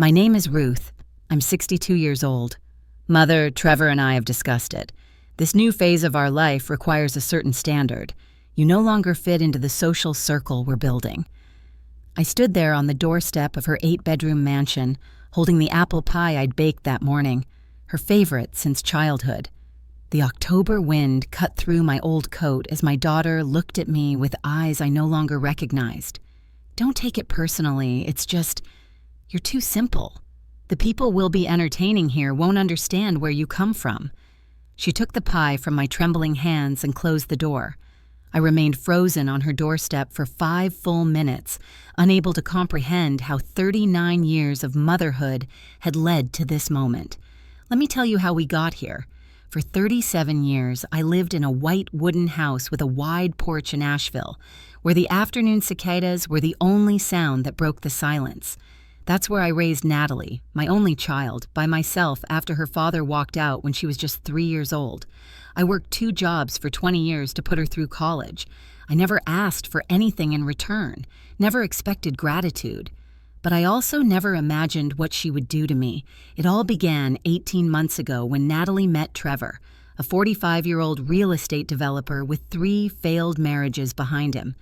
My name is Ruth. I'm 62 years old. Mother, Trevor, and I have discussed it. This new phase of our life requires a certain standard. You no longer fit into the social circle we're building. I stood there on the doorstep of her 8-bedroom mansion, holding the apple pie I'd baked that morning, her favorite since childhood. The October wind cut through my old coat as my daughter looked at me with eyes I no longer recognized. Don't take it personally, it's just, you're too simple. The people we'll be entertaining here won't understand where you come from. She took the pie from my trembling hands and closed the door. I remained frozen on her doorstep for 5 full minutes, unable to comprehend how 39 years of motherhood had led to this moment. Let me tell you how we got here. For 37 years, I lived in a white wooden house with a wide porch in Asheville, where the afternoon cicadas were the only sound that broke the silence. That's where I raised Natalie, my only child, by myself after her father walked out when she was just 3 years old. I worked 2 jobs for 20 years to put her through college. I never asked for anything in return, never expected gratitude. But I also never imagined what she would do to me. It all began 18 months ago when Natalie met Trevor, a 45-year-old real estate developer with 3 failed marriages behind him.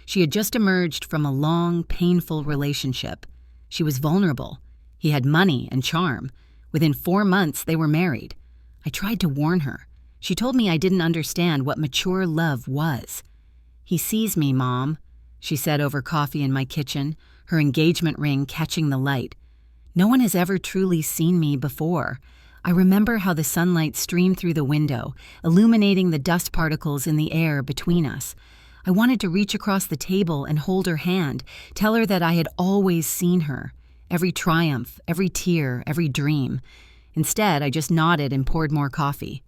She had just emerged from a long, painful relationship. She was vulnerable. He had money and charm. Within 4 months, they were married. I tried to warn her. She told me I didn't understand what mature love was. "He sees me, Mom," she said over coffee in my kitchen, her engagement ring catching the light. No one has ever truly seen me before. I remember how the sunlight streamed through the window, illuminating the dust particles in the air between us. I wanted to reach across the table and hold her hand, tell her that I had always seen her, every triumph, every tear, every dream. Instead, I just nodded and poured more coffee.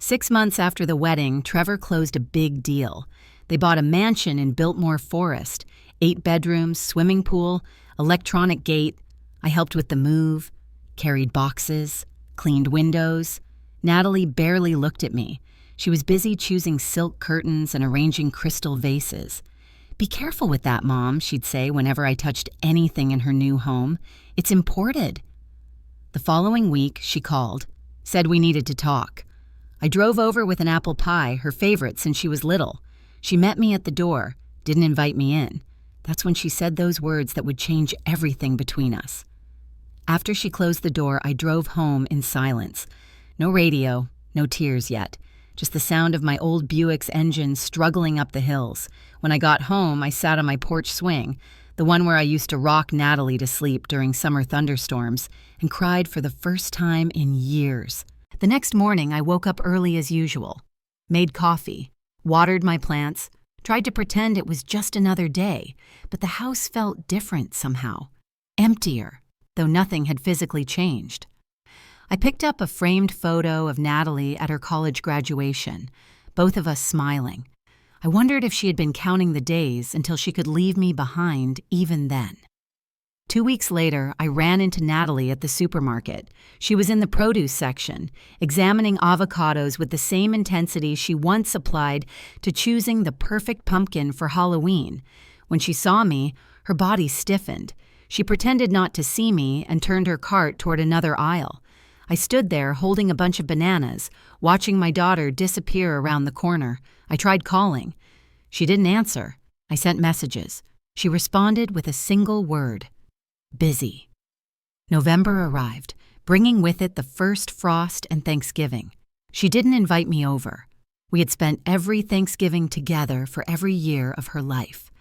6 months after the wedding, Trevor closed a big deal. They bought a mansion in Biltmore Forest, 8 bedrooms, swimming pool, electronic gate. I helped with the move, carried boxes, cleaned windows. Natalie barely looked at me. She was busy choosing silk curtains and arranging crystal vases. "Be careful with that, Mom," she'd say whenever I touched anything in her new home. "It's imported." The following week, she called, said we needed to talk. I drove over with an apple pie, her favorite since she was little. She met me at the door, didn't invite me in. That's when she said those words that would change everything between us. After she closed the door, I drove home in silence. No radio, no tears yet. Just the sound of my old Buick's engine struggling up the hills. When I got home, I sat on my porch swing, the one where I used to rock Natalie to sleep during summer thunderstorms, and cried for the first time in years. The next morning, I woke up early as usual, made coffee, watered my plants, tried to pretend it was just another day, but the house felt different somehow, emptier, though nothing had physically changed. I picked up a framed photo of Natalie at her college graduation, both of us smiling. I wondered if she had been counting the days until she could leave me behind even then. 2 weeks later, I ran into Natalie at the supermarket. She was in the produce section, examining avocados with the same intensity she once applied to choosing the perfect pumpkin for Halloween. When she saw me, her body stiffened. She pretended not to see me and turned her cart toward another aisle. I stood there holding a bunch of bananas, watching my daughter disappear around the corner. I tried calling. She didn't answer. I sent messages. She responded with a single word: busy. November arrived, bringing with it the first frost and Thanksgiving. She didn't invite me over. We had spent every Thanksgiving together for every year of her life.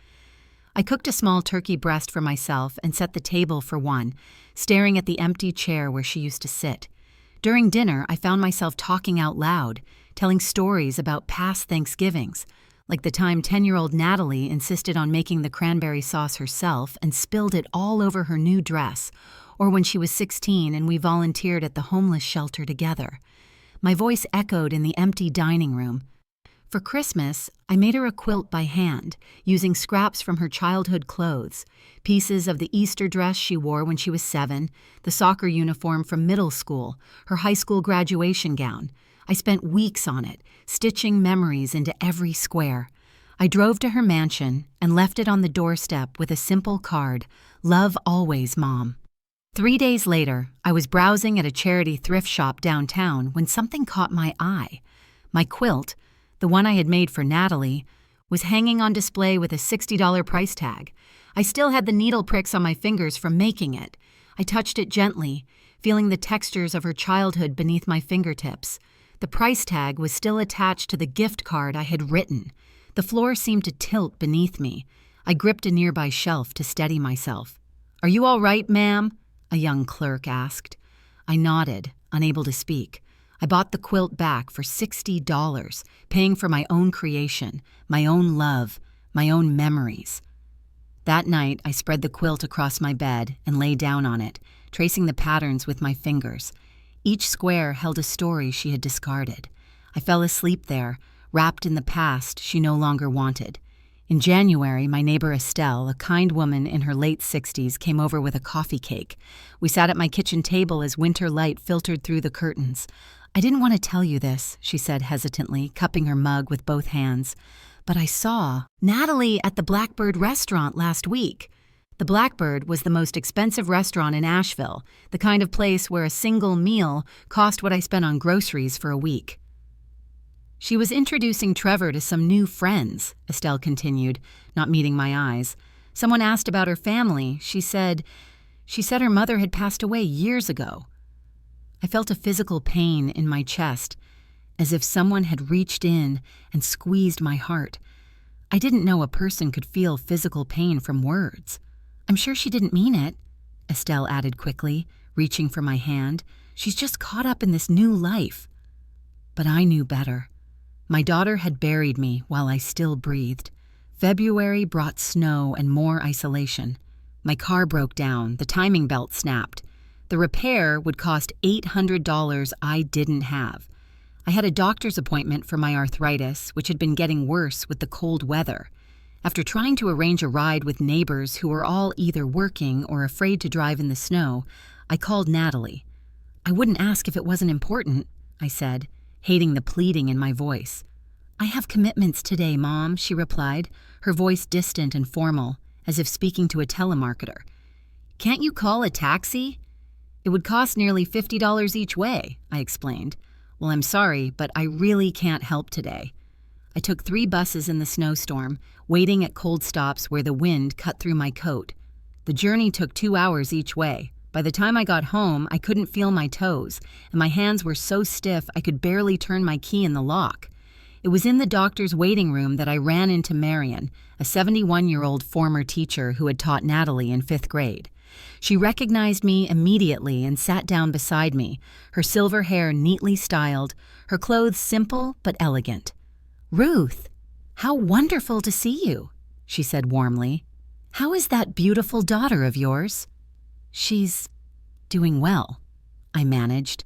I cooked a small turkey breast for myself and set the table for one, staring at the empty chair where she used to sit. During dinner, I found myself talking out loud, telling stories about past Thanksgivings, like the time 10-year-old Natalie insisted on making the cranberry sauce herself and spilled it all over her new dress, or when she was 16 and we volunteered at the homeless shelter together. My voice echoed in the empty dining room. For Christmas, I made her a quilt by hand, using scraps from her childhood clothes, pieces of the Easter dress she wore when she was 7, the soccer uniform from middle school, her high school graduation gown. I spent weeks on it, stitching memories into every square. I drove to her mansion and left it on the doorstep with a simple card: "Love always, Mom." 3 days later, I was browsing at a charity thrift shop downtown when something caught my eye. My quilt, the one I had made for Natalie, was hanging on display with a $60 price tag. I still had the needle pricks on my fingers from making it. I touched it gently, feeling the textures of her childhood beneath my fingertips. The price tag was still attached to the gift card I had written. The floor seemed to tilt beneath me. I gripped a nearby shelf to steady myself. "Are you all right, ma'am?" a young clerk asked. I nodded, unable to speak. I bought the quilt back for $60, paying for my own creation, my own love, my own memories. That night, I spread the quilt across my bed and lay down on it, tracing the patterns with my fingers. Each square held a story she had discarded. I fell asleep there, wrapped in the past she no longer wanted. In January, my neighbor Estelle, a kind woman in her late 60s, came over with a coffee cake. We sat at my kitchen table as winter light filtered through the curtains. "I didn't want to tell you this," she said hesitantly, cupping her mug with both hands. "But I saw Natalie at the Blackbird restaurant last week." The Blackbird was the most expensive restaurant in Asheville, the kind of place where a single meal cost what I spent on groceries for a week. "She was introducing Trevor to some new friends," Estelle continued, not meeting my eyes. "Someone asked about her family. She said her mother had passed away years ago." I felt a physical pain in my chest, as if someone had reached in and squeezed my heart. I didn't know a person could feel physical pain from words. "I'm sure she didn't mean it," Estelle added quickly, reaching for my hand. "She's just caught up in this new life." But I knew better. My daughter had buried me while I still breathed. February brought snow and more isolation. My car broke down, the timing belt snapped. The repair would cost $800 I didn't have. I had a doctor's appointment for my arthritis, which had been getting worse with the cold weather. After trying to arrange a ride with neighbors who were all either working or afraid to drive in the snow, I called Natalie. "I wouldn't ask if it wasn't important," I said, hating the pleading in my voice. "I have commitments today, Mom," she replied, her voice distant and formal, as if speaking to a telemarketer. "Can't you call a taxi?" "It would cost nearly $50 each way," I explained. "Well, I'm sorry, but I really can't help today." I took 3 buses in the snowstorm, waiting at cold stops where the wind cut through my coat. The journey took 2 hours each way. By the time I got home, I couldn't feel my toes, and my hands were so stiff I could barely turn my key in the lock. It was in the doctor's waiting room that I ran into Marion, a 71-year-old former teacher who had taught Natalie in 5th grade. She recognized me immediately and sat down beside me, her silver hair neatly styled, her clothes simple but elegant. "Ruth, how wonderful to see you," she said warmly. "How is that beautiful daughter of yours?" "She's doing well," I managed.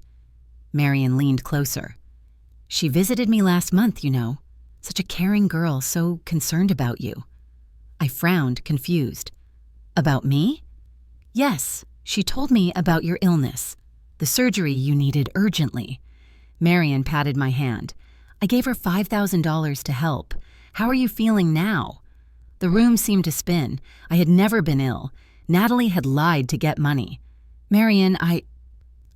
Marion leaned closer. "She visited me last month, you know. Such a caring girl, so concerned about you." I frowned, confused. "About me?" "Yes, she told me about your illness, the surgery you needed urgently." Marion patted my hand. "I gave her $5,000 to help. How are you feeling now?" The room seemed to spin. I had never been ill. Natalie had lied to get money. "Marion, I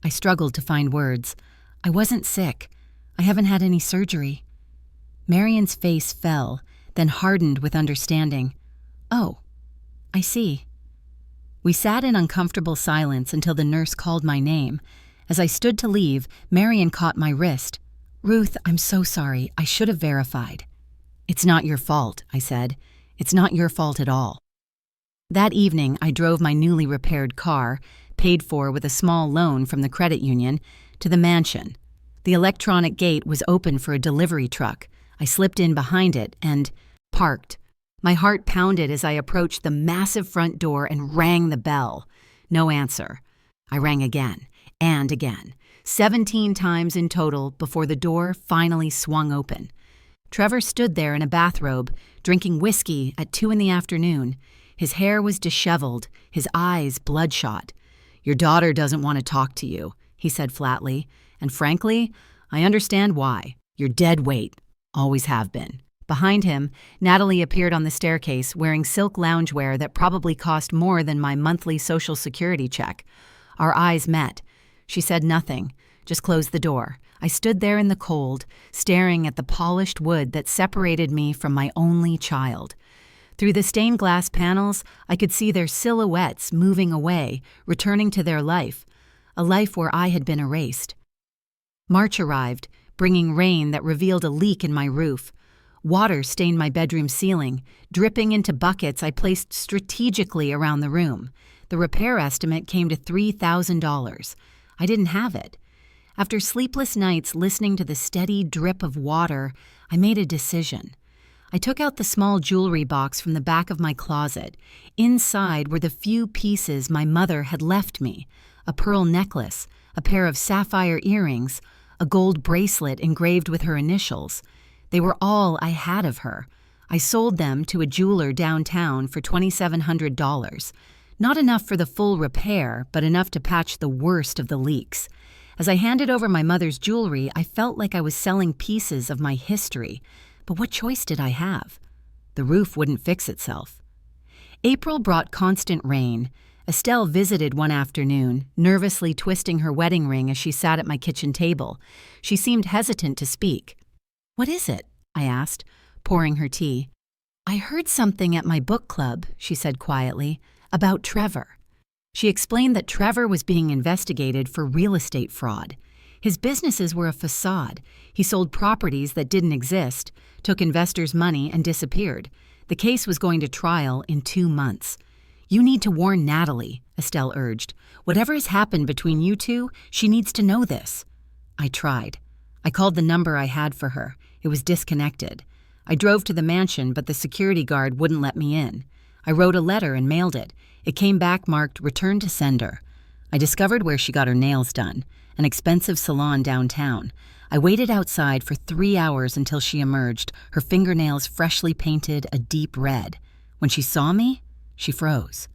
struggled to find words. "I wasn't sick. I haven't had any surgery." Marion's face fell, then hardened with understanding. "Oh, I see." We sat in uncomfortable silence until the nurse called my name. As I stood to leave, Marion caught my wrist. "Ruth, I'm so sorry. I should have verified." "It's not your fault," I said. "It's not your fault at all." That evening, I drove my newly repaired car, paid for with a small loan from the credit union, to the mansion. The electronic gate was open for a delivery truck. I slipped in behind it and parked. My heart pounded as I approached the massive front door and rang the bell. No answer. I rang again and again, 17 times in total before the door finally swung open. Trevor stood there in a bathrobe, drinking whiskey at 2 p.m. His hair was disheveled, his eyes bloodshot. "Your daughter doesn't want to talk to you," he said flatly, "and frankly, I understand why. You're dead weight. Always have been." Behind him, Natalie appeared on the staircase wearing silk loungewear that probably cost more than my monthly Social Security check. Our eyes met. She said nothing, just closed the door. I stood there in the cold, staring at the polished wood that separated me from my only child. Through the stained glass panels, I could see their silhouettes moving away, returning to their life, a life where I had been erased. March arrived, bringing rain that revealed a leak in my roof. Water stained my bedroom ceiling, dripping into buckets I placed strategically around the room. The repair estimate came to $3,000. I didn't have it. After sleepless nights listening to the steady drip of water, I made a decision. I took out the small jewelry box from the back of my closet. Inside were the few pieces my mother had left me: a pearl necklace, a pair of sapphire earrings, a gold bracelet engraved with her initials. They were all I had of her. I sold them to a jeweler downtown for $2,700. Not enough for the full repair, but enough to patch the worst of the leaks. As I handed over my mother's jewelry, I felt like I was selling pieces of my history. But what choice did I have? The roof wouldn't fix itself. April brought constant rain. Estelle visited one afternoon, nervously twisting her wedding ring as she sat at my kitchen table. She seemed hesitant to speak. "What is it?" I asked, pouring her tea. "I heard something at my book club," she said quietly, "about Trevor." She explained that Trevor was being investigated for real estate fraud. His businesses were a facade. He sold properties that didn't exist, took investors' money, and disappeared. The case was going to trial in 2 months. "You need to warn Natalie," Estelle urged. "Whatever has happened between you two, she needs to know this." I tried. I called the number I had for her. It was disconnected. I drove to the mansion, but the security guard wouldn't let me in. I wrote a letter and mailed it. It came back marked "Return to Sender." I discovered where she got her nails done, an expensive salon downtown. I waited outside for 3 hours until she emerged, her fingernails freshly painted a deep red. When she saw me, she froze.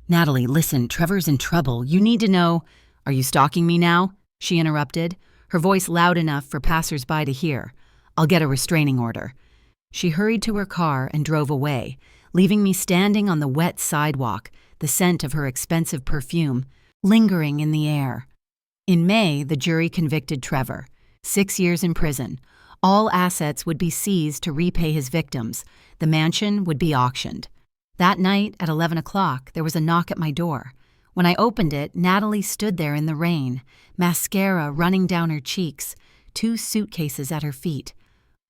"Natalie, listen, Trevor's in trouble. You need to know—" "Are you stalking me now?" she interrupted, her voice loud enough for passers-by to hear. "I'll get a restraining order." She hurried to her car and drove away, leaving me standing on the wet sidewalk, the scent of her expensive perfume lingering in the air. In May, the jury convicted Trevor. 6 years in prison. All assets would be seized to repay his victims. The mansion would be auctioned. That night, at 11 o'clock, there was a knock at my door. When I opened it, Natalie stood there in the rain, mascara running down her cheeks, 2 suitcases at her feet.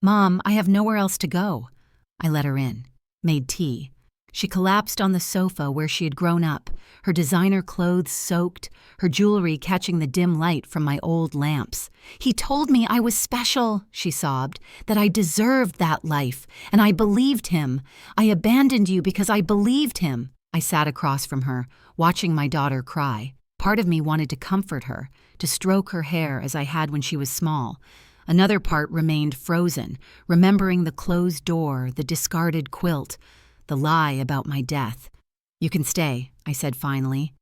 "Mom, I have nowhere else to go." I let her in, made tea. She collapsed on the sofa where she had grown up, her designer clothes soaked, her jewelry catching the dim light from my old lamps. "He told me I was special," she sobbed, "that I deserved that life, and I believed him. I abandoned you because I believed him." I sat across from her, watching my daughter cry. Part of me wanted to comfort her, to stroke her hair as I had when she was small. Another part remained frozen, remembering the closed door, the discarded quilt, the lie about my death. "You can stay," I said finally.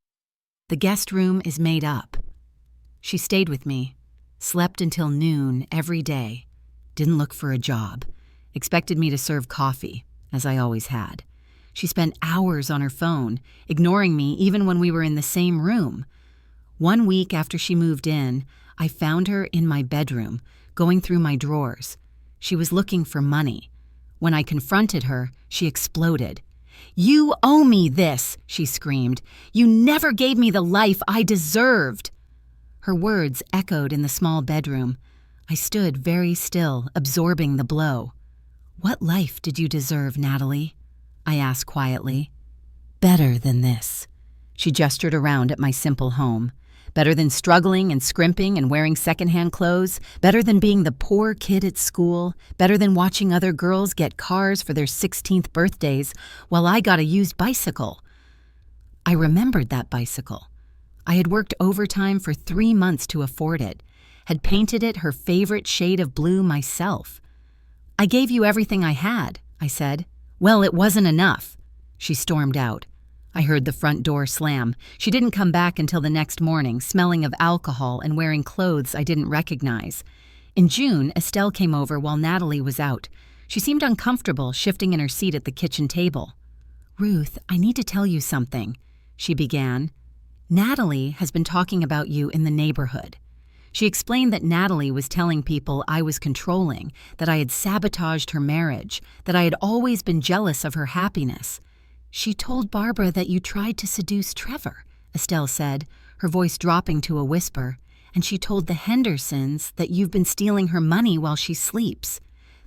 "The guest room is made up." She stayed with me, slept until noon every day, didn't look for a job, expected me to serve coffee, as I always had. She spent hours on her phone, ignoring me even when we were in the same room. 1 week after she moved in, I found her in my bedroom, going through my drawers. She was looking for money. When I confronted her, she exploded. "You owe me this," she screamed. "You never gave me the life I deserved." Her words echoed in the small bedroom. I stood very still, absorbing the blow. "What life did you deserve, Natalie?" I asked quietly. "Better than this." She gestured around at my simple home. "Better than struggling and scrimping and wearing secondhand clothes. Better than being the poor kid at school. Better than watching other girls get cars for their 16th birthdays while I got a used bicycle." I remembered that bicycle. I had worked overtime for 3 months to afford it, had painted it her favorite shade of blue myself. "I gave you everything I had," I said. "Well, it wasn't enough." She stormed out. I heard the front door slam. She didn't come back until the next morning, smelling of alcohol and wearing clothes I didn't recognize. In June, Estelle came over while Natalie was out. She seemed uncomfortable, shifting in her seat at the kitchen table. "Ruth, I need to tell you something," she began. Natalie has been talking about you in the neighborhood. She explained that Natalie was telling people I was controlling, that I had sabotaged her marriage, that I had always been jealous of her happiness. She told Barbara that you tried to seduce Trevor, Estelle said, her voice dropping to a whisper, and she told the Hendersons that you've been stealing her money while she sleeps.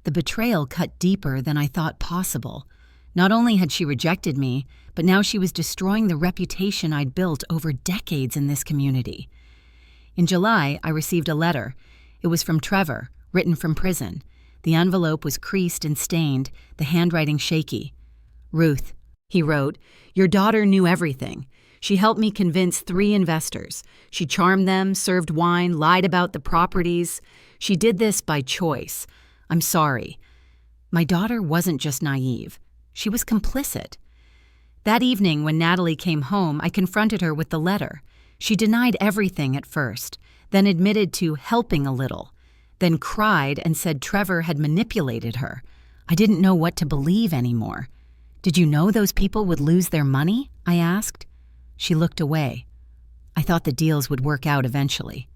The betrayal cut deeper than I thought possible. Not only had she rejected me, but now she was destroying the reputation I'd built over decades in this community. In July, I received a letter. It was from Trevor, written from prison. The envelope was creased and stained, the handwriting shaky. "Ruth," he wrote, "your daughter knew everything. She helped me convince 3 investors. She charmed them, served wine, lied about the properties. She did this by choice. I'm sorry." My daughter wasn't just naive. She was complicit. That evening, when Natalie came home, I confronted her with the letter. She denied everything at first, then admitted to helping a little, then cried and said Trevor had manipulated her. I didn't know what to believe anymore. "Did you know those people would lose their money?" I asked. She looked away. I thought the deals would work out eventually.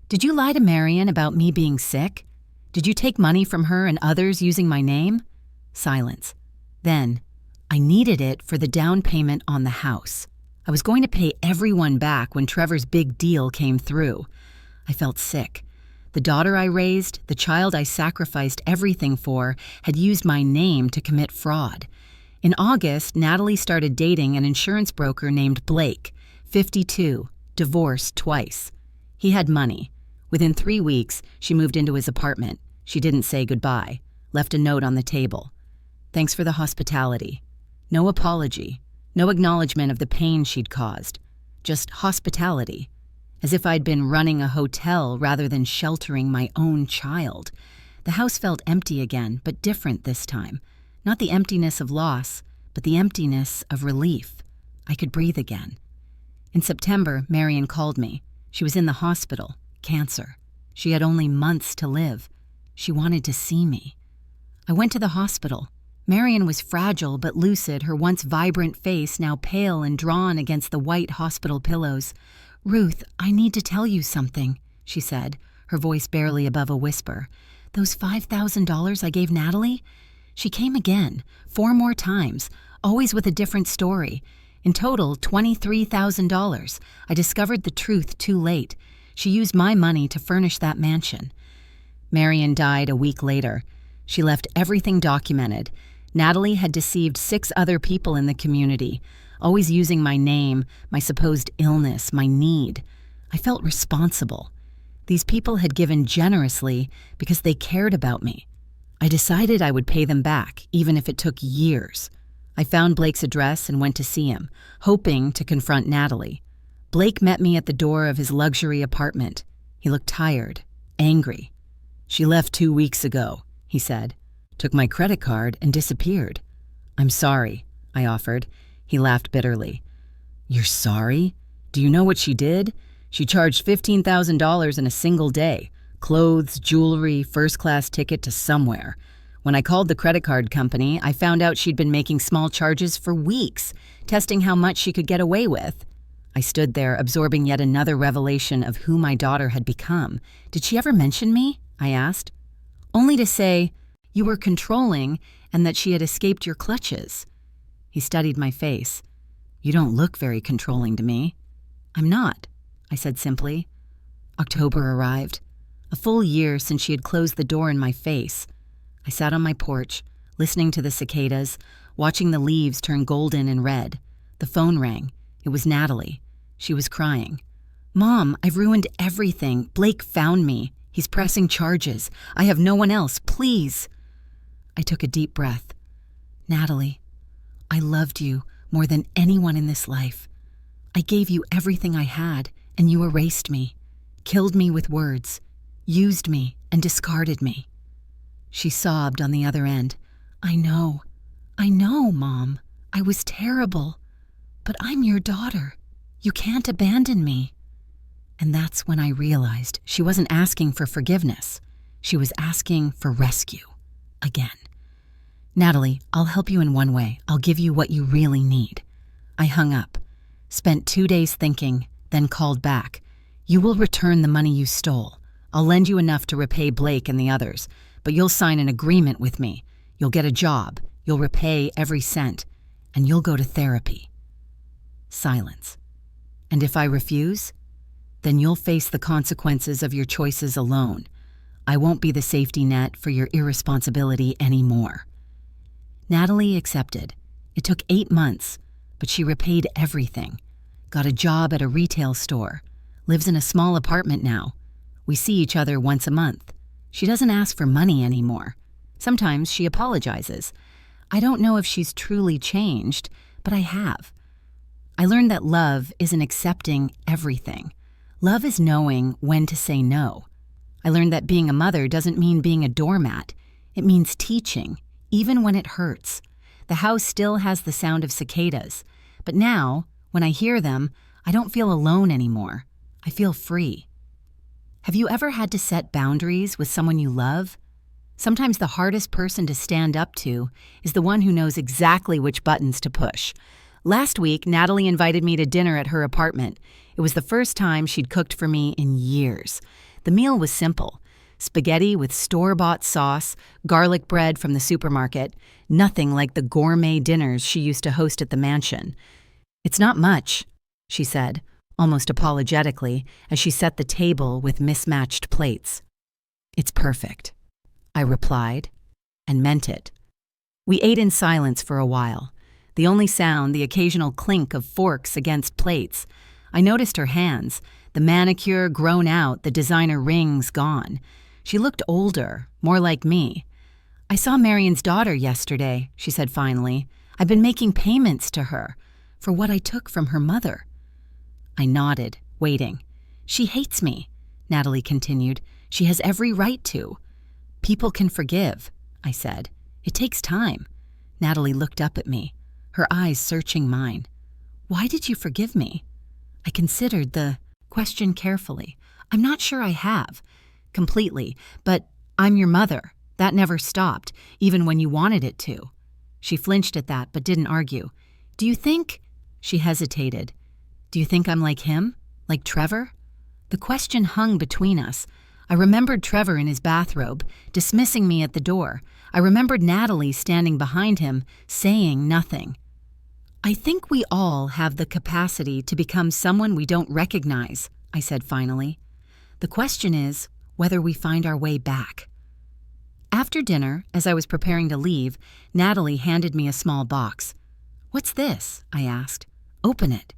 "Did you lie to Marion about me being sick? Did you take money from her and others using my name?" Silence. Then, "I needed it for the down payment on the house. I was going to pay everyone back when Trevor's big deal came through." I felt sick. The daughter I raised, the child I sacrificed everything for, had used my name to commit fraud. In August, Natalie started dating an insurance broker named Blake, 52, divorced twice. He had money. Within 3 weeks, she moved into his apartment. She didn't say goodbye, left a note on the table. "Thanks for the hospitality." No apology. No acknowledgement of the pain she'd caused, just hospitality, as if I'd been running a hotel rather than sheltering my own child. The house felt empty again, but different this time. Not the emptiness of loss, but the emptiness of relief. I could breathe again. In September, Marion called me. She was in the hospital, cancer. She had only months to live. She wanted to see me. I went to the hospital. Marion was fragile but lucid, her once vibrant face now pale and drawn against the white hospital pillows. "Ruth, I need to tell you something," she said, her voice barely above a whisper. "Those $5,000 I gave Natalie? She came again, 4 more times, always with a different story. In total, $23,000. I discovered the truth too late. She used my money to furnish that mansion." Marion died a week later. She left everything documented. Natalie had deceived 6 other people in the community, always using my name, my supposed illness, my need. I felt responsible. These people had given generously because they cared about me. I decided I would pay them back, even if it took years. I found Blake's address and went to see him, hoping to confront Natalie. Blake met me at the door of his luxury apartment. He looked tired, angry. "She left 2 weeks ago," he said. "Took my credit card and disappeared." "I'm sorry," I offered. He laughed bitterly. "You're sorry? Do you know what she did? She charged $15,000 in a single day. Clothes, jewelry, first-class ticket to somewhere. When I called the credit card company, I found out she'd been making small charges for weeks, testing how much she could get away with." I stood there, absorbing yet another revelation of who my daughter had become. "Did she ever mention me?" I asked. "Only to say, you were controlling and that she had escaped your clutches." He studied my face. "You don't look very controlling to me." "I'm not," I said simply. October arrived. A full year since she had closed the door in my face. I sat on my porch, listening to the cicadas, watching the leaves turn golden and red. The phone rang. It was Natalie. She was crying. "Mom, I've ruined everything. Blake found me. He's pressing charges. I have no one else. Please." I took a deep breath. "Natalie, I loved you more than anyone in this life. I gave you everything I had, and you erased me, killed me with words, used me, and discarded me." She sobbed on the other end. I know, Mom. I was terrible. But I'm your daughter. You can't abandon me." And that's when I realized she wasn't asking for forgiveness. She was asking for rescue. Again. "Natalie, I'll help you in one way. I'll give you what you really need." I hung up, spent 2 days thinking, then called back. "You will return the money you stole. I'll lend you enough to repay Blake and the others, but you'll sign an agreement with me. You'll get a job, you'll repay every cent, and you'll go to therapy." Silence. "And if I refuse? Then you'll face the consequences of your choices alone. I won't be the safety net for your irresponsibility anymore." Natalie accepted. It took 8 months, but she repaid everything. Got a job at a retail store. Lives in a small apartment now. We see each other once a month. She doesn't ask for money anymore. Sometimes she apologizes. I don't know if she's truly changed, but I have. I learned that love isn't accepting everything. Love is knowing when to say no. I learned that being a mother doesn't mean being a doormat. It means teaching, even when it hurts. The house still has the sound of cicadas, but now, when I hear them, I don't feel alone anymore. I feel free. Have you ever had to set boundaries with someone you love? Sometimes the hardest person to stand up to is the one who knows exactly which buttons to push. Last week, Natalie invited me to dinner at her apartment. It was the first time she'd cooked for me in years. The meal was simple: spaghetti with store-bought sauce, garlic bread from the supermarket, nothing like the gourmet dinners she used to host at the mansion. "It's not much," she said, almost apologetically, as she set the table with mismatched plates. "It's perfect," I replied, and meant it. We ate in silence for a while. The only sound, the occasional clink of forks against plates. I noticed her hands, the manicure grown out, the designer rings gone. She looked older, more like me. "I saw Marion's daughter yesterday," she said finally. "I've been making payments to her for what I took from her mother." I nodded, waiting. "She hates me," Natalie continued. "She has every right to." "People can forgive," I said. "It takes time." Natalie looked up at me, her eyes searching mine. "Why did you forgive me?" I considered the question carefully. "I'm not sure I have. Completely. But I'm your mother. That never stopped, even when you wanted it to." She flinched at that, but didn't argue. "Do you think—" She hesitated. "Do you think I'm like him? Like Trevor?" The question hung between us. I remembered Trevor in his bathrobe, dismissing me at the door. I remembered Natalie standing behind him, saying nothing. "I think we all have the capacity to become someone we don't recognize," I said finally. "The question is whether we find our way back." After dinner, as I was preparing to leave, Natalie handed me a small box. "What's this?" I asked. "Open it."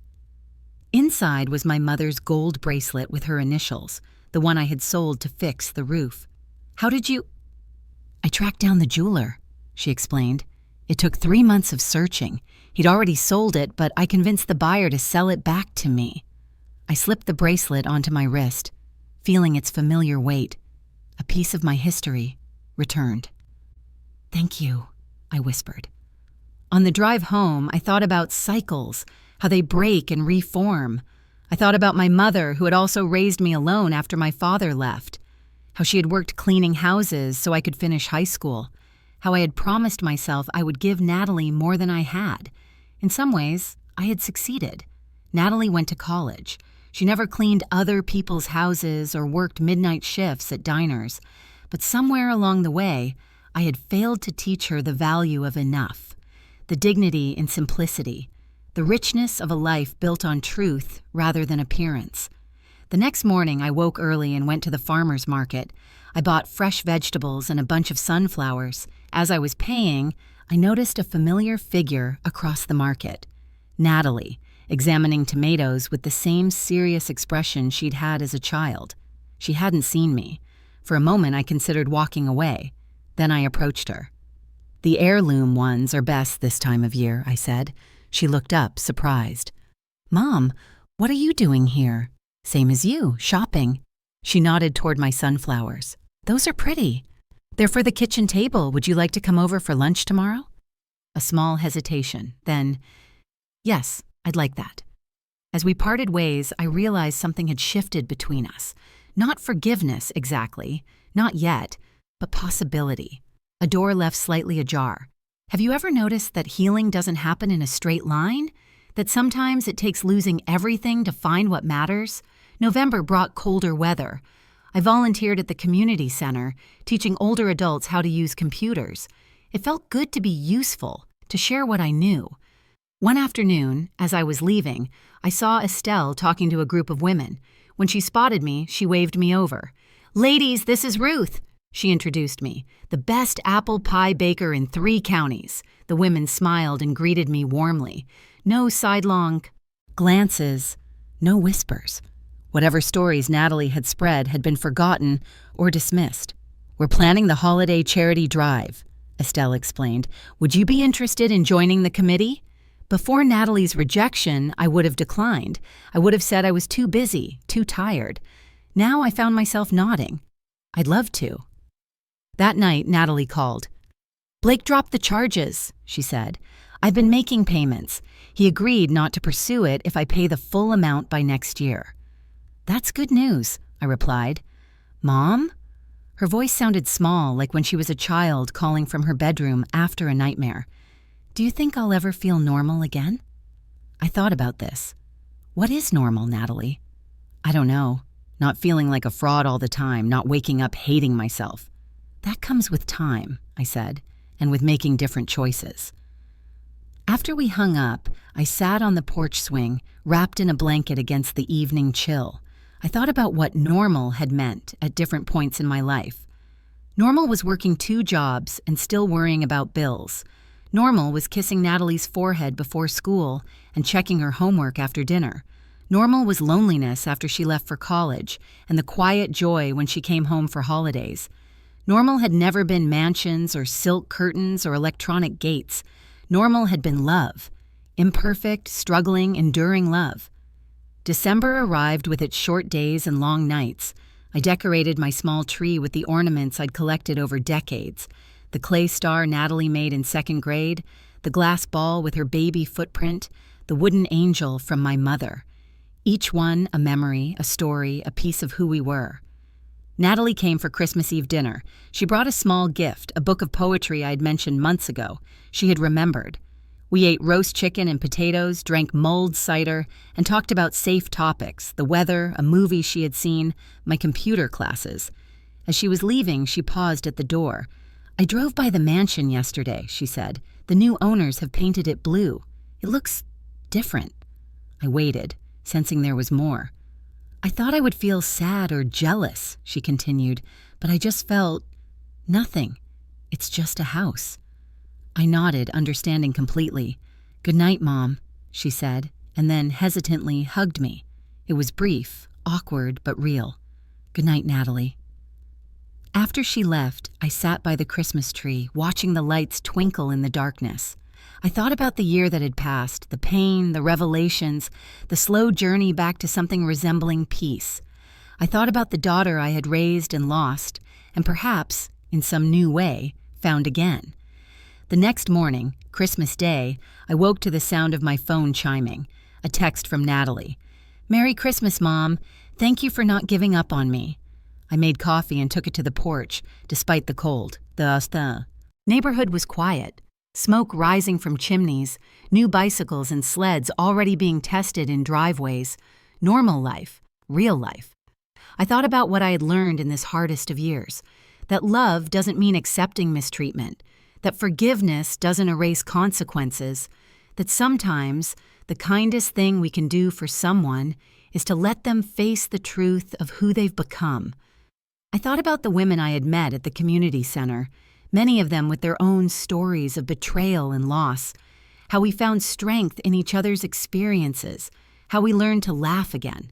Inside was my mother's gold bracelet with her initials, the one I had sold to fix the roof. "How did you—" "I tracked down the jeweler," she explained. "It took 3 months of searching. He'd already sold it, but I convinced the buyer to sell it back to me." I slipped the bracelet onto my wrist, feeling its familiar weight. A piece of my history returned. "Thank you," I whispered. On the drive home, I thought about cycles, how they break and reform. I thought about my mother, who had also raised me alone after my father left, how she had worked cleaning houses so I could finish high school, how I had promised myself I would give Natalie more than I had. In some ways, I had succeeded. Natalie went to college. She never cleaned other people's houses or worked midnight shifts at diners. But somewhere along the way, I had failed to teach her the value of enough, the dignity in simplicity, the richness of a life built on truth rather than appearance. The next morning, I woke early and went to the farmer's market. I bought fresh vegetables and a bunch of sunflowers. As I was paying, I noticed a familiar figure across the market. Natalie, examining tomatoes with the same serious expression she'd had as a child. She hadn't seen me. For a moment, I considered walking away. Then I approached her. "The heirloom ones are best this time of year," I said. She looked up, surprised. "Mom, what are you doing here?" "Same as you, shopping." She nodded toward my sunflowers. "Those are pretty. They're for the kitchen table. Would you like to come over for lunch tomorrow?" A small hesitation, then, "Yes, I'd like that." As we parted ways, I realized something had shifted between us. Not forgiveness, exactly. Not yet, but possibility. A door left slightly ajar. Have you ever noticed that healing doesn't happen in a straight line? that sometimes it takes losing everything to find what matters. November brought colder weather. I volunteered at the community center, teaching older adults how to use computers. It felt good to be useful, to share what I knew. One afternoon, as I was leaving, I saw Estelle talking to a group of women. When she spotted me, she waved me over. "Ladies, this is Ruth," she introduced me, "the best apple pie baker in 3 counties. The women smiled and greeted me warmly. No sidelong glances, no whispers. Whatever stories Natalie had spread had been forgotten or dismissed. "We're planning the holiday charity drive," Estelle explained. "Would you be interested in joining the committee?" Before Natalie's rejection, I would have declined. I would have said I was too busy, too tired. Now I found myself nodding. I'd love to. That night, Natalie called. "Blake dropped the charges," she said. "I've been making payments. He agreed not to pursue it if I pay the full amount by next year." "That's good news," I replied. "Mom?" Her voice sounded small, like when she was a child calling from her bedroom after a nightmare. "Do you think I'll ever feel normal again?" I thought about this. What is normal, Natalie? I don't know. Not feeling like a fraud all the time, not waking up hating myself. That comes with time, I said, and with making different choices. After we hung up, I sat on the porch swing, wrapped in a blanket against the evening chill. I thought about what normal had meant at different points in my life. Normal was working 2 jobs and still worrying about bills. Normal was kissing Natalie's forehead before school and checking her homework after dinner. Normal was loneliness after she left for college and the quiet joy when she came home for holidays. Normal had never been mansions or silk curtains or electronic gates. Normal had been love. Imperfect, struggling, enduring love. December arrived with its short days and long nights. I decorated my small tree with the ornaments I'd collected over decades. The clay star Natalie made in 2nd grade, the glass ball with her baby footprint, the wooden angel from my mother. Each one a memory, a story, a piece of who we were. Natalie came for Christmas Eve dinner. She brought a small gift, a book of poetry I had mentioned months ago. She had remembered. We ate roast chicken and potatoes, drank mulled cider, and talked about safe topics, the weather, a movie she had seen, my computer classes. As she was leaving, she paused at the door. "I drove by the mansion yesterday," she said. "The new owners have painted it blue. It looks different." I waited, sensing there was more. "I thought I would feel sad or jealous," she continued, "but I just felt nothing. It's just a house." I nodded, understanding completely. "Good night, Mom," she said, and then hesitantly hugged me. It was brief, awkward, but real. "Good night, Natalie." After she left, I sat by the Christmas tree, watching the lights twinkle in the darkness. I thought about the year that had passed, the pain, the revelations, the slow journey back to something resembling peace. I thought about the daughter I had raised and lost, and perhaps, in some new way, found again. The next morning, Christmas Day, I woke to the sound of my phone chiming, a text from Natalie. "Merry Christmas, Mom. Thank you for not giving up on me." I made coffee and took it to the porch, despite the cold. The neighborhood was quiet. Smoke rising from chimneys, new bicycles and sleds already being tested in driveways. Normal life, real life. I thought about what I had learned in this hardest of years. That love doesn't mean accepting mistreatment. That forgiveness doesn't erase consequences. That sometimes the kindest thing we can do for someone is to let them face the truth of who they've become. I thought about the women I had met at the community center, many of them with their own stories of betrayal and loss, how we found strength in each other's experiences, how we learned to laugh again.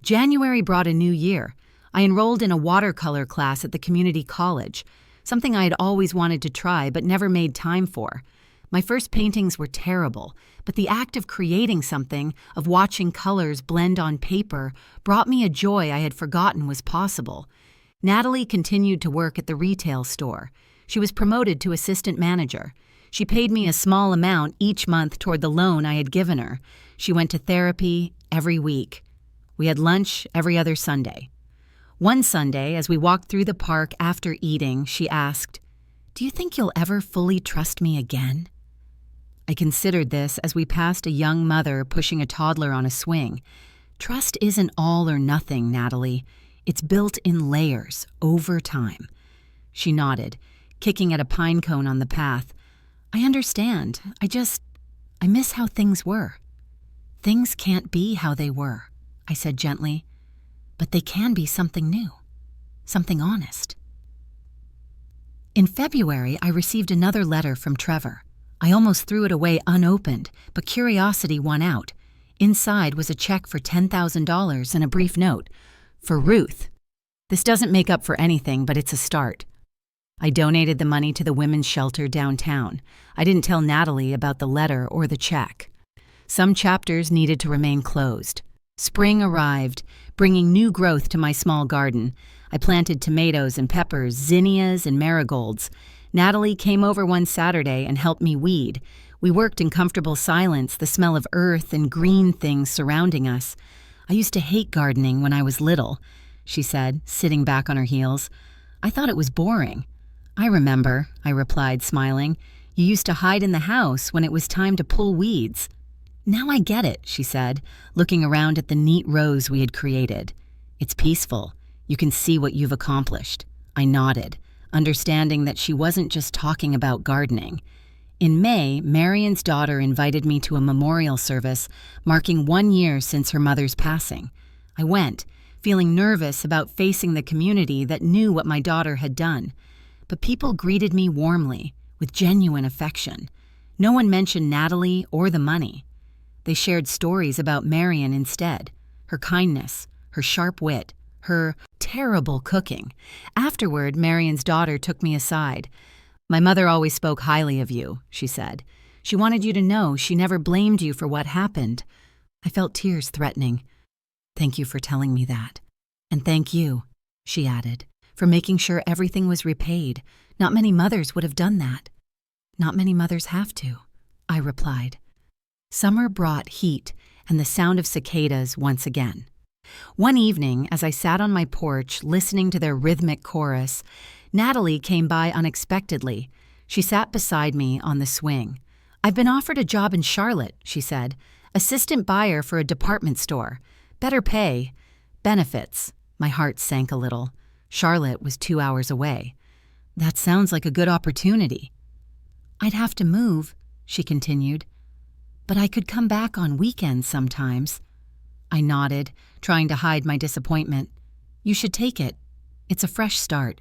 January brought a new year. I enrolled in a watercolor class at the community college, something I had always wanted to try but never made time for. My first paintings were terrible, but the act of creating something, of watching colors blend on paper, brought me a joy I had forgotten was possible. Natalie continued to work at the retail store. She was promoted to assistant manager. She paid me a small amount each month toward the loan I had given her. She went to therapy every week. We had lunch every other Sunday. One Sunday, as we walked through the park after eating, she asked, "Do you think you'll ever fully trust me again?" I considered this as we passed a young mother pushing a toddler on a swing. Trust isn't all or nothing, Natalie. It's built in layers, over time. She nodded, kicking at a pine cone on the path. I understand. I miss how things were. Things can't be how they were, I said gently. But they can be something new, something honest. In February, I received another letter from Trevor. I almost threw it away unopened, but curiosity won out. Inside was a check for $10,000 and a brief note. For Ruth. This doesn't make up for anything, but it's a start. I donated the money to the women's shelter downtown. I didn't tell Natalie about the letter or the check. Some chapters needed to remain closed. Spring arrived, bringing new growth to my small garden. I planted tomatoes and peppers, zinnias and marigolds. Natalie came over one Saturday and helped me weed. We worked in comfortable silence, the smell of earth and green things surrounding us. I used to hate gardening when I was little, she said, sitting back on her heels. I thought it was boring. I remember, I replied, smiling. You used to hide in the house when it was time to pull weeds. Now I get it, she said, looking around at the neat rows we had created. It's peaceful. You can see what you've accomplished. I nodded, understanding that she wasn't just talking about gardening. In May, Marion's daughter invited me to a memorial service marking 1 year since her mother's passing. I went, feeling nervous about facing the community that knew what my daughter had done. But people greeted me warmly, with genuine affection. No one mentioned Natalie or the money. They shared stories about Marion instead, her kindness, her sharp wit, her terrible cooking. Afterward, Marion's daughter took me aside. My mother always spoke highly of you, she said. She wanted you to know she never blamed you for what happened. I felt tears threatening. Thank you for telling me that. And thank you, she added, for making sure everything was repaid. Not many mothers would have done that. Not many mothers have to, I replied. Summer brought heat and the sound of cicadas once again. One evening, as I sat on my porch listening to their rhythmic chorus, Natalie came by unexpectedly. She sat beside me on the swing. I've been offered a job in Charlotte, she said. Assistant buyer for a department store. Better pay. Benefits. My heart sank a little. Charlotte was 2 hours away. That sounds like a good opportunity. I'd have to move, she continued. But I could come back on weekends sometimes. I nodded, trying to hide my disappointment. You should take it. It's a fresh start.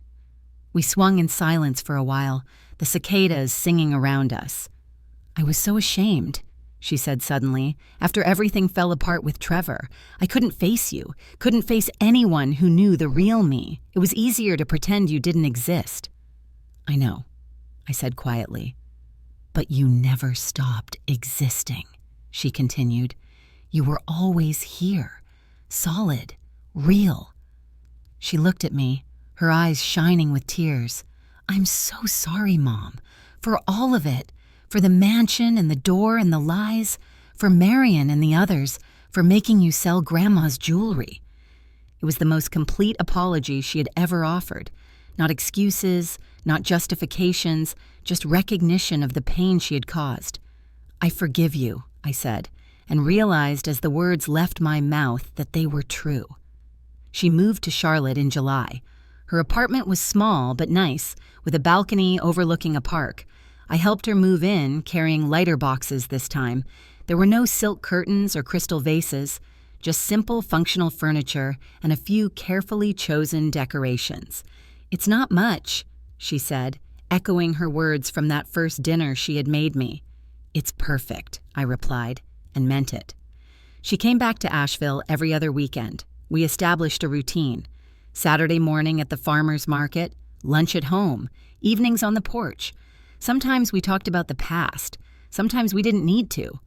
We swung in silence for a while, the cicadas singing around us. I was so ashamed, she said suddenly, after everything fell apart with Trevor. I couldn't face you, couldn't face anyone who knew the real me. It was easier to pretend you didn't exist. I know, I said quietly. But you never stopped existing, she continued. You were always here, solid, real. She looked at me, her eyes shining with tears. I'm so sorry, Mom, for all of it, for the mansion and the door and the lies, for Marion and the others, for making you sell Grandma's jewelry. It was the most complete apology she had ever offered. Not excuses, not justifications, just recognition of the pain she had caused. I forgive you, I said, and realized as the words left my mouth that they were true. She moved to Charlotte in July. Her apartment was small but nice, with a balcony overlooking a park. I helped her move in, carrying lighter boxes this time. There were no silk curtains or crystal vases, just simple functional furniture and a few carefully chosen decorations. It's not much, she said, echoing her words from that first dinner she had made me. It's perfect, I replied, and meant it. She came back to Asheville every other weekend. We established a routine. Saturday morning at the farmer's market, lunch at home, evenings on the porch. Sometimes we talked about the past. Sometimes we didn't need to.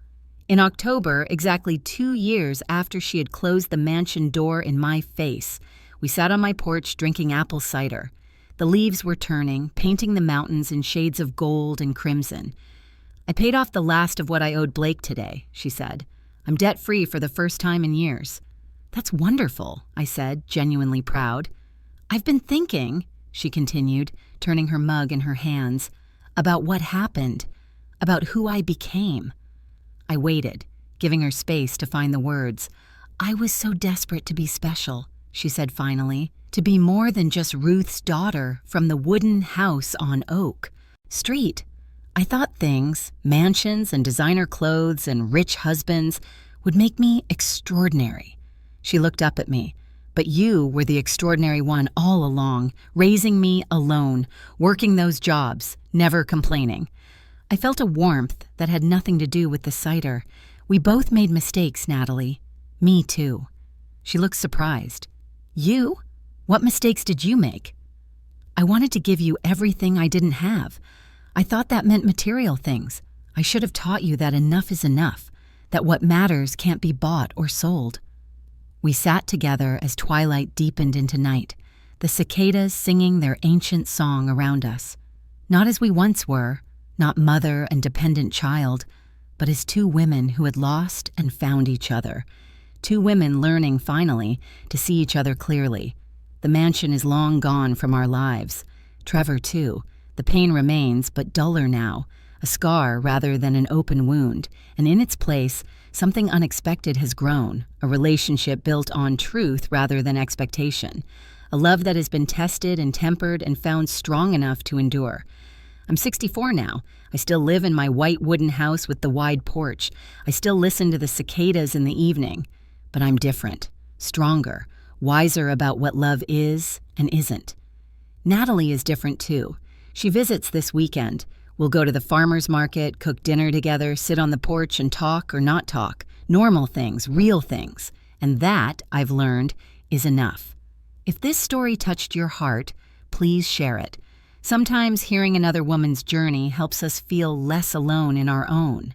In October, exactly 2 years after she had closed the mansion door in my face, we sat on my porch drinking apple cider. The leaves were turning, painting the mountains in shades of gold and crimson. I paid off the last of what I owed Blake today, she said. I'm debt-free for the first time in years. That's wonderful, I said, genuinely proud. I've been thinking, she continued, turning her mug in her hands, about what happened. about who I became. I waited, giving her space to find the words. I was so desperate to be special, she said finally, to be more than just Ruth's daughter from the wooden house on Oak Street. I thought things, mansions and designer clothes and rich husbands, would make me extraordinary. She looked up at me. But you were the extraordinary one all along, raising me alone, working those jobs, never complaining. I felt a warmth that had nothing to do with the cider. We both made mistakes, Natalie. Me too. She looked surprised. You? What mistakes did you make? I wanted to give you everything I didn't have. I thought that meant material things. I should have taught you that enough is enough, that what matters can't be bought or sold. We sat together as twilight deepened into night, the cicadas singing their ancient song around us. Not as we once were, not mother and dependent child, but as two women who had lost and found each other. Two women learning, finally, to see each other clearly. The mansion is long gone from our lives. Trevor, too. The pain remains, but duller now, a scar rather than an open wound, and in its place, something unexpected has grown, a relationship built on truth rather than expectation, a love that has been tested and tempered and found strong enough to endure. I'm 64 now. I still live in my white wooden house with the wide porch. I still listen to the cicadas in the evening. But I'm different, stronger, wiser about what love is and isn't. Natalie is different too. She visits this weekend. We'll go to the farmer's market, cook dinner together, sit on the porch and talk or not talk. Normal things, real things. And that, I've learned, is enough. If this story touched your heart, please share it. Sometimes hearing another woman's journey helps us feel less alone in our own.